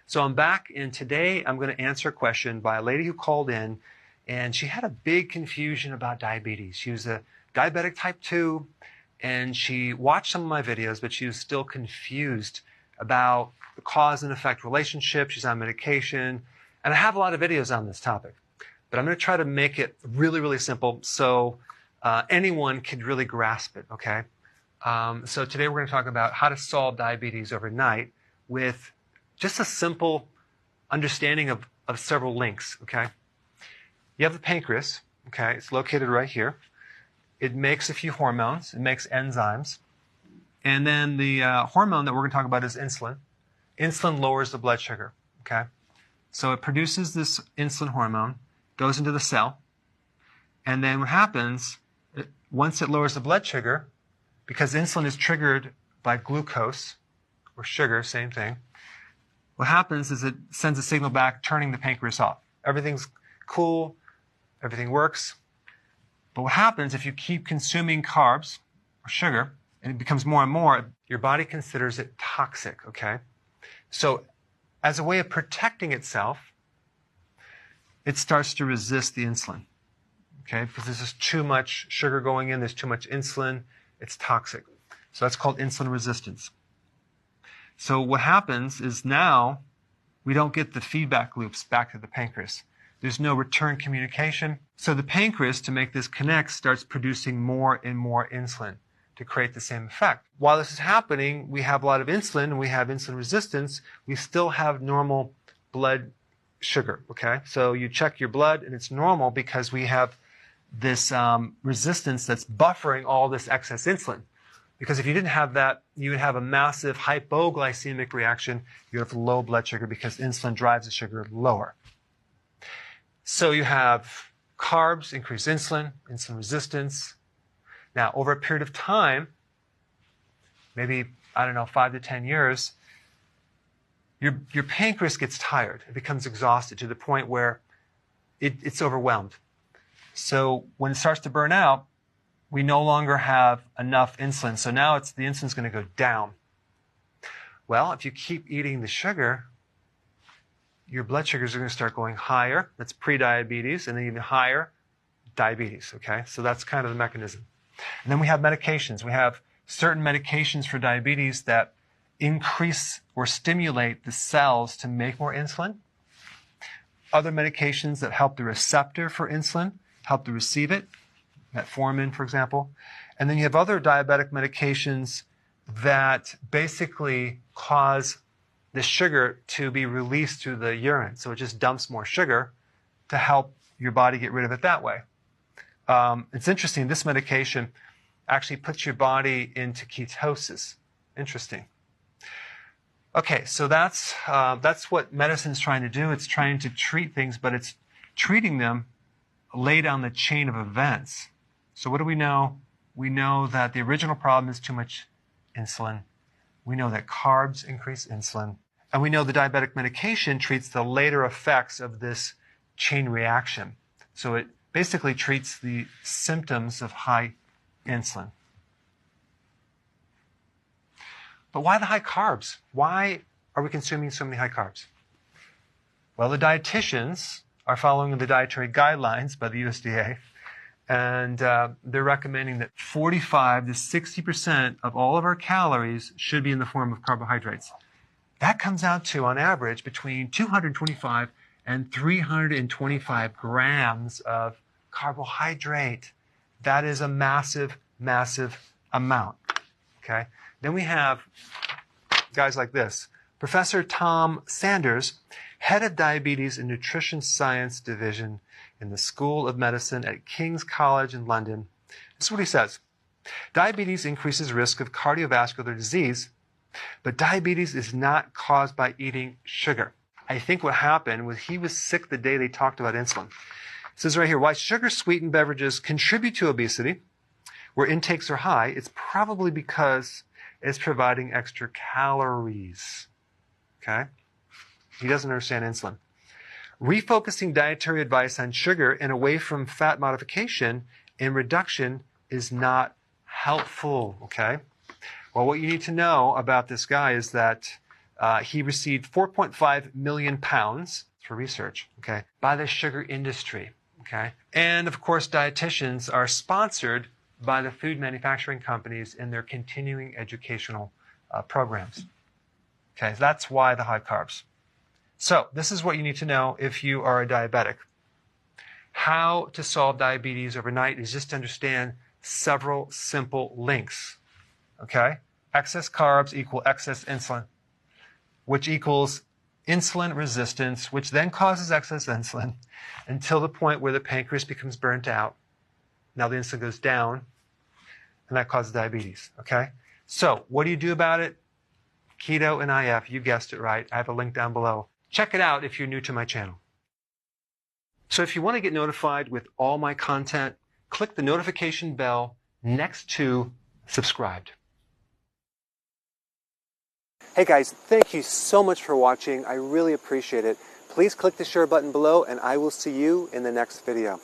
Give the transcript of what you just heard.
So I'm back, and today I'm going to answer a question by a lady who called in, and she had a big confusion about diabetes. She was a diabetic type 2, and she watched some of my videos, but she was still confused about the cause and effect relationship. She's on medication, and I have a lot of videos on this topic, but I'm going to try to make it really, really simple so anyone can really grasp it, okay? So today we're going to talk about how to solve diabetes overnight with just a simple understanding of several links, okay? You have the pancreas, okay? It's located right here. It makes a few hormones. It makes enzymes. And then the hormone that we're going to talk about is insulin. Insulin lowers the blood sugar, okay? So it produces this insulin hormone, goes into the cell, and then what happens, once it lowers the blood sugar, because insulin is triggered by glucose, or sugar, same thing, what happens is it sends a signal back turning the pancreas off. Everything's cool, everything works. But what happens if you keep consuming carbs or sugar, and it becomes more and more, your body considers it toxic, okay? So as a way of protecting itself, it starts to resist the insulin, okay? Because there's just too much sugar going in, there's too much insulin, it's toxic. So that's called insulin resistance. So what happens is now we don't get the feedback loops back to the pancreas. There's no return communication. So the pancreas, to make this connect, starts producing more and more insulin to create the same effect. While this is happening, we have a lot of insulin and we have insulin resistance. We still have normal blood sugar, okay? So you check your blood and it's normal because we have this resistance that's buffering all this excess insulin. Because if you didn't have that, you would have a massive hypoglycemic reaction. You have low blood sugar because insulin drives the sugar lower. So you have carbs, increase insulin, insulin resistance. Now, over a period of time, maybe, 5 to 10 years, your pancreas gets tired. It becomes exhausted to the point where it's overwhelmed. So when it starts to burn out, we no longer have enough insulin. So now the insulin's going to go down. Well, if you keep eating the sugar, your blood sugars are going to start going higher. That's pre-diabetes, and then even higher, diabetes, okay? So that's kind of the mechanism. And then we have medications. We have certain medications for diabetes that increase or stimulate the cells to make more insulin. Other medications that help the receptor for insulin, help to receive it, metformin, for example. And then you have other diabetic medications that basically cause the sugar to be released through the urine. So it just dumps more sugar to help your body get rid of it that way. It's interesting, this medication actually puts your body into ketosis. Interesting. Okay, so that's what medicine's trying to do. It's trying to treat things, but it's treating them lay down the chain of events. So what do we know? We know that the original problem is too much insulin. We know that carbs increase insulin. And we know the diabetic medication treats the later effects of this chain reaction. So it basically treats the symptoms of high insulin. But why the high carbs? Why are we consuming so many high carbs? Well, the dietitians are following the dietary guidelines by the USDA, and they're recommending that 45 to 60% of all of our calories should be in the form of carbohydrates. That comes out to, on average, between 225 and 325 grams of carbohydrate. That is a massive, massive amount, okay? Then we have guys like this. Professor Tom Sanders, head of Diabetes and Nutrition Science Division in the School of Medicine at King's College in London. This is what he says. Diabetes increases risk of cardiovascular disease, but diabetes is not caused by eating sugar. I think what happened was he was sick the day they talked about insulin. It says right here, why sugar-sweetened beverages contribute to obesity, where intakes are high, it's probably because it's providing extra calories. Okay? He doesn't understand insulin. Refocusing dietary advice on sugar and away from fat modification and reduction is not helpful, okay? Well, what you need to know about this guy is that He received 4.5 million pounds for research, okay, by the sugar industry, okay? And of course, dietitians are sponsored by the food manufacturing companies in their continuing educational programs. Okay, so that's why the high carbs. So this is what you need to know if you are a diabetic. How to solve diabetes overnight is just to understand several simple links. Okay? Excess carbs equal excess insulin, which equals insulin resistance, which then causes excess insulin until the point where the pancreas becomes burnt out. Now the insulin goes down, and that causes diabetes. Okay? So what do you do about it? Keto and IF, you guessed it right. I have a link down below. Check it out if you're new to my channel. So if you want to get notified with all my content, click the notification bell next to subscribed. Hey guys, thank you so much for watching. I really appreciate it. Please click the share button below and I will see you in the next video.